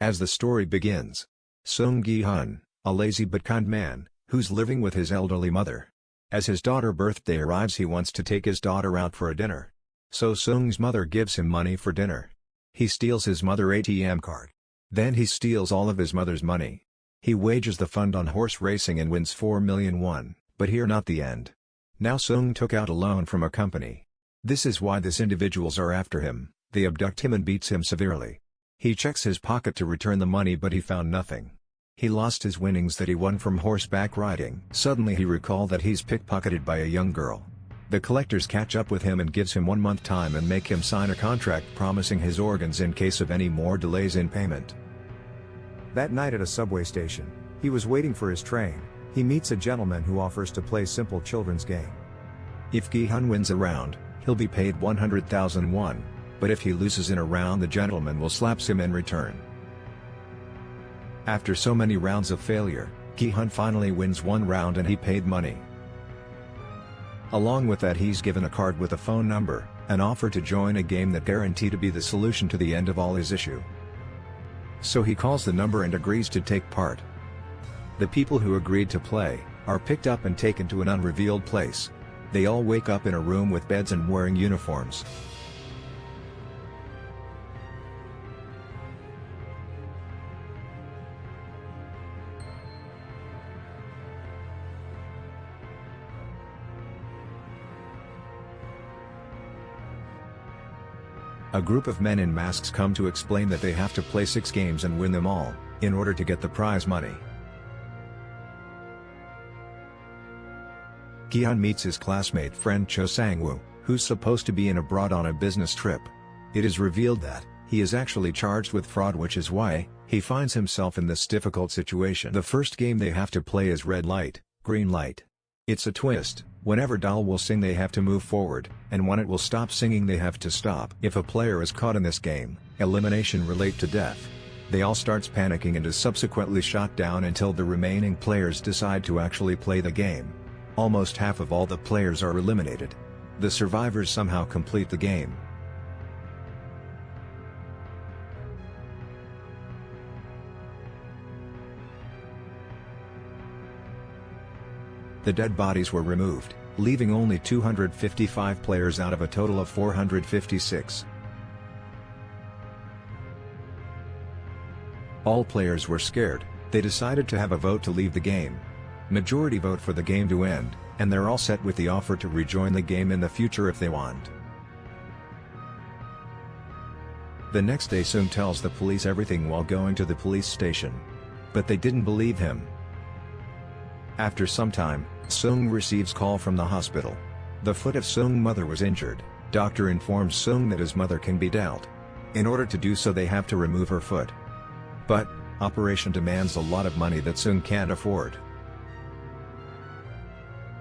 As the story begins, Sung Gi-hun, a lazy but kind man, who's living with his elderly mother. As his daughter's birthday arrives, he wants to take his daughter out for a dinner. So Sung's mother gives him money for dinner. He steals his mother's ATM card. Then he steals all of his mother's money. He wagers the fund on horse racing and wins 4 million won, but here not the end. Now Sung took out a loan from a company. This is why these individuals are after him. They abduct him and beats him severely. He checks his pocket to return the money, but he found nothing. He lost his winnings that he won from horseback riding. Suddenly he recalled that he's pickpocketed by a young girl. The collectors catch up with him and gives him 1 month time and make him sign a contract promising his organs in case of any more delays in payment. That night at a subway station, he was waiting for his train. He meets a gentleman who offers to play simple children's game. If Gi-hun wins a round, he'll be paid 100,000 won, but if he loses in a round, the gentleman will slap him in return. After so many rounds of failure, Gi-hun finally wins 1 round and he paid money. Along with that, he's given a card with a phone number, an offer to join a game that guaranteed to be the solution to the end of all his issue. So he calls the number and agrees to take part. The people who agreed to play are picked up and taken to an unrevealed place. They all wake up in a room with beds and wearing uniforms. A group of men in masks come to explain that they have to play 6 games and win them all, in order to get the prize money. Gi-hun meets his classmate friend Cho Sang-woo, who's supposed to be abroad on a business trip. It is revealed that he is actually charged with fraud, which is why he finds himself in this difficult situation. The first game they have to play is red light, green light. It's a twist. Whenever doll will sing, they have to move forward, and when it will stop singing, they have to stop. If a player is caught in this game, elimination relate to death. They all starts panicking and is subsequently shot down until the remaining players decide to actually play the game. Almost half of all the players are eliminated. The survivors somehow complete the game. The dead bodies were removed, leaving only 255 players out of a total of 456. All players were scared. They decided to have a vote to leave the game. Majority vote for the game to end, and they're all set with the offer to rejoin the game in the future if they want. The next day, Sung tells the police everything while going to the police station. But they didn't believe him. After some time, Sung receives call from the hospital. The foot of Sung's mother was injured. Doctor informs Sung that his mother can be dealt. In order to do so, they have to remove her foot. But operation demands a lot of money that Sung can't afford.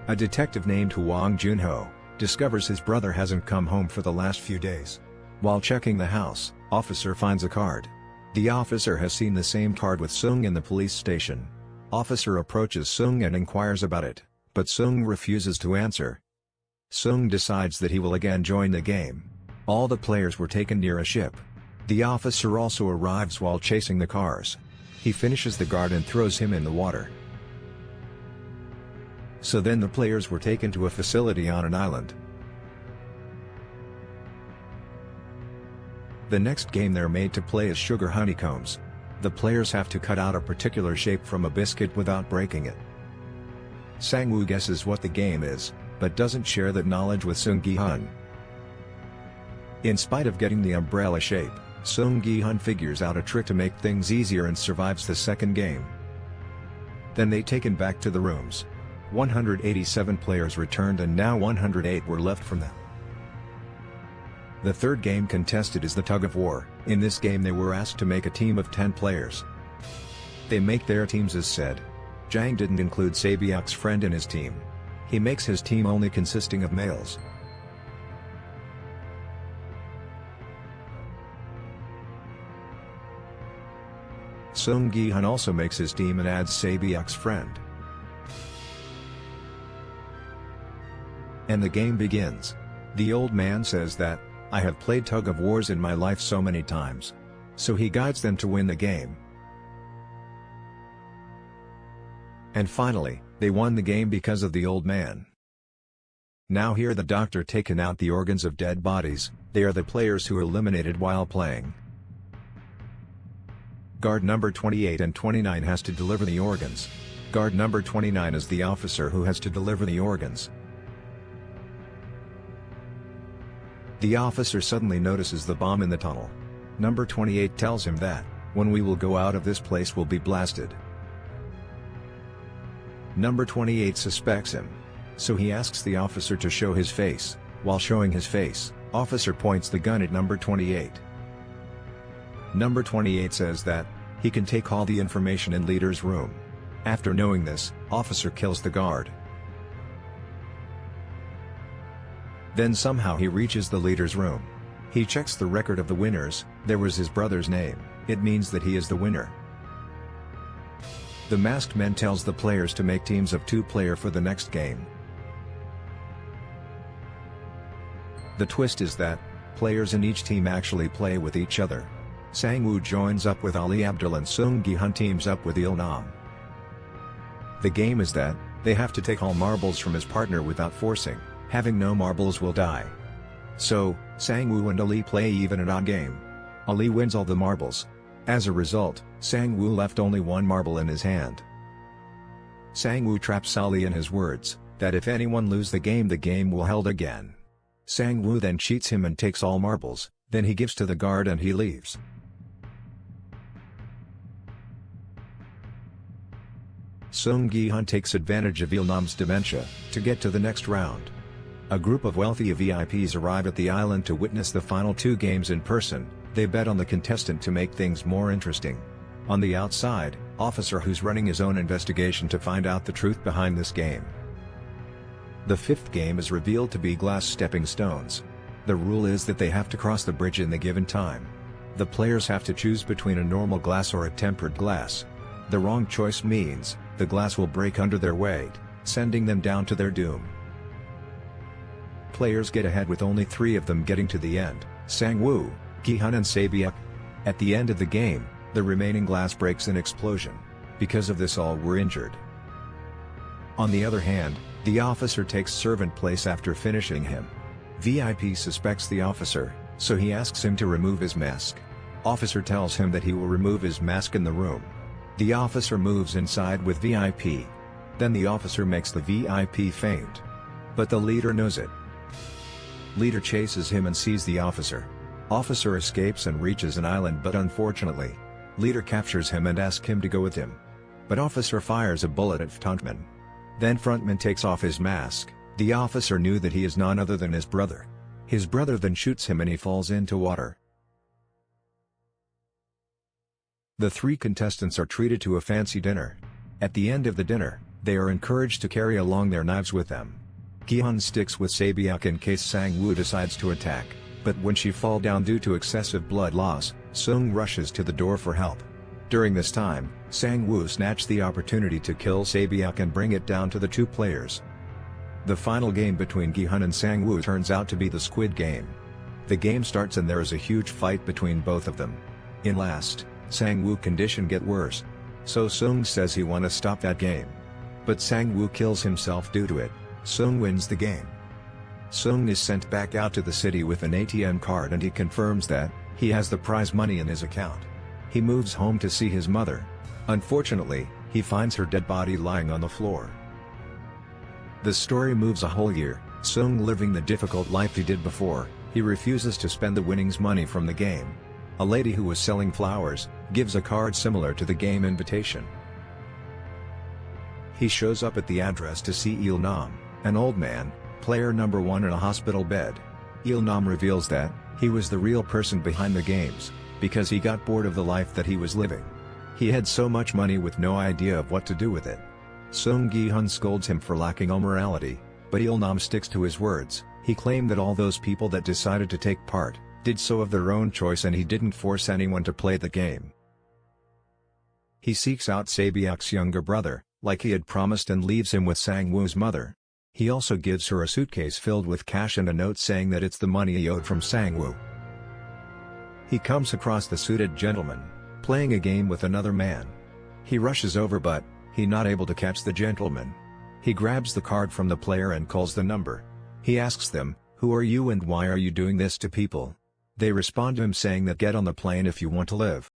A detective named Hwang Junho discovers his brother hasn't come home for the last few days. While checking the house, officer finds a card. The officer has seen the same card with Sung in the police station. Officer approaches Sung and inquires about it, but Sung refuses to answer. Sung decides that he will again join the game. All the players were taken near a ship. The officer also arrives while chasing the cars. He finishes the guard and throws him in the water. So then the players were taken to a facility on an island. The next game they're made to play is Sugar Honeycombs. The players have to cut out a particular shape from a biscuit without breaking it. Sang-woo guesses what the game is, but doesn't share that knowledge with Sung Gi-hun. In spite of getting the umbrella shape, Sung Gi-hun figures out a trick to make things easier and survives the second game. Then they taken back to the rooms. 187 players returned and now 108 were left from them. The third game contested is the tug of war. In this game they were asked to make a team of 10 players. They make their teams as said. Jang didn't include Sabyok's friend in his team. He makes his team only consisting of males. Sung Gi-hun also makes his team and adds Sabyok's friend. And the game begins. The old man says that, "I have played tug of wars in my life so many times. so he guides them to win the game. And finally, they won the game because of the old man. Now here the doctor taken out the organs of dead bodies. They are the players who are eliminated while playing. Guard number 28 and 29 has to deliver the organs. Guard number 29 is the officer who has to deliver the organs. The officer suddenly notices the bomb in the tunnel. Number 28 tells him that, when we will go out of this place will be blasted. Number 28 suspects him. So he asks the officer to show his face. While showing his face, officer points the gun at number 28. Number 28 says that he can take all the information in leader's room. After knowing this, officer kills the guard. Then somehow he reaches the leader's room. He checks the record of the winners. There was his brother's name. It means that he is the winner. The masked man tells the players to make teams of 2 players for the next game. The twist is that players in each team actually play with each other. Sang-woo joins up with Ali Abdul and Sung Gi-hun teams up with Il-nam. The game is that they have to take all marbles from his partner without forcing. Having no marbles will die. So, Sang-woo and Ali play even an odd game. Ali wins all the marbles. As a result, Sang-woo left only 1 marble in his hand. Sang-woo traps Ali in his words, that if anyone lose the game will held again. Sang-woo then cheats him and takes all marbles, then he gives to the guard and he leaves. Sung Gi-hun takes advantage of Il-nam's dementia, to get to the next round. A group of wealthy VIPs arrive at the island to witness the final 2 games in person. They bet on the contestant to make things more interesting. On the outside, officer who's running his own investigation to find out the truth behind this game. The 5th game is revealed to be glass stepping stones. The rule is that they have to cross the bridge in the given time. The players have to choose between a normal glass or a tempered glass. The wrong choice means, the glass will break under their weight, sending them down to their doom. Players get ahead with only 3 of them getting to the end, Sang-woo, Gi-hun and Sae-byuk. At the end of the game, the remaining glass breaks in explosion. Because of this all were injured. On the other hand, the officer takes servant place after finishing him. VIP suspects the officer, so he asks him to remove his mask. Officer tells him that he will remove his mask in the room. The officer moves inside with VIP. Then the officer makes the VIP faint. But the leader knows it. Leader chases him and sees the officer. Officer escapes and reaches an island, but unfortunately, leader captures him and asks him to go with him. But officer fires a bullet at frontman. Then frontman takes off his mask. The officer knew that he is none other than his brother. His brother then shoots him and he falls into water. The 3 contestants are treated to a fancy dinner. At the end of the dinner, they are encouraged to carry along their knives with them. Gi-hun sticks with Sae-byuk in case Sang-woo decides to attack, but when she falls down due to excessive blood loss, Sung rushes to the door for help. During this time, Sang-woo snatched the opportunity to kill Sae-byuk and bring it down to the 2 players. The final game between Gi-hun and Sang-woo turns out to be the Squid Game. The game starts and there is a huge fight between both of them. In last, Sang-woo condition get worse. So Sung says he wanna stop that game. But Sang-woo kills himself due to it. Sung wins the game. Sung is sent back out to the city with an ATM card and he confirms that he has the prize money in his account. He moves home to see his mother. Unfortunately, he finds her dead body lying on the floor. The story moves a whole year, Sung living the difficult life he did before. He refuses to spend the winnings money from the game. A lady who was selling flowers gives a card similar to the game invitation. He shows up at the address to see Il-nam, an old man, player number 1 in a hospital bed. Il-nam reveals that he was the real person behind the games, because he got bored of the life that he was living. He had so much money with no idea of what to do with it. Sung Gi-hun scolds him for lacking morality, but Il-nam sticks to his words. He claimed that all those people that decided to take part did so of their own choice and he didn't force anyone to play the game. He seeks out Sae-byuk's younger brother, like he had promised, and leaves him with Sang-woo's mother. He also gives her a suitcase filled with cash and a note saying that it's the money he owed from Sang-woo. He comes across the suited gentleman, playing a game with another man. He rushes over but, he not able to catch the gentleman. He grabs the card from the player and calls the number. He asks them, "Who are you and why are you doing this to people?" They respond to him saying that get on the plane if you want to live.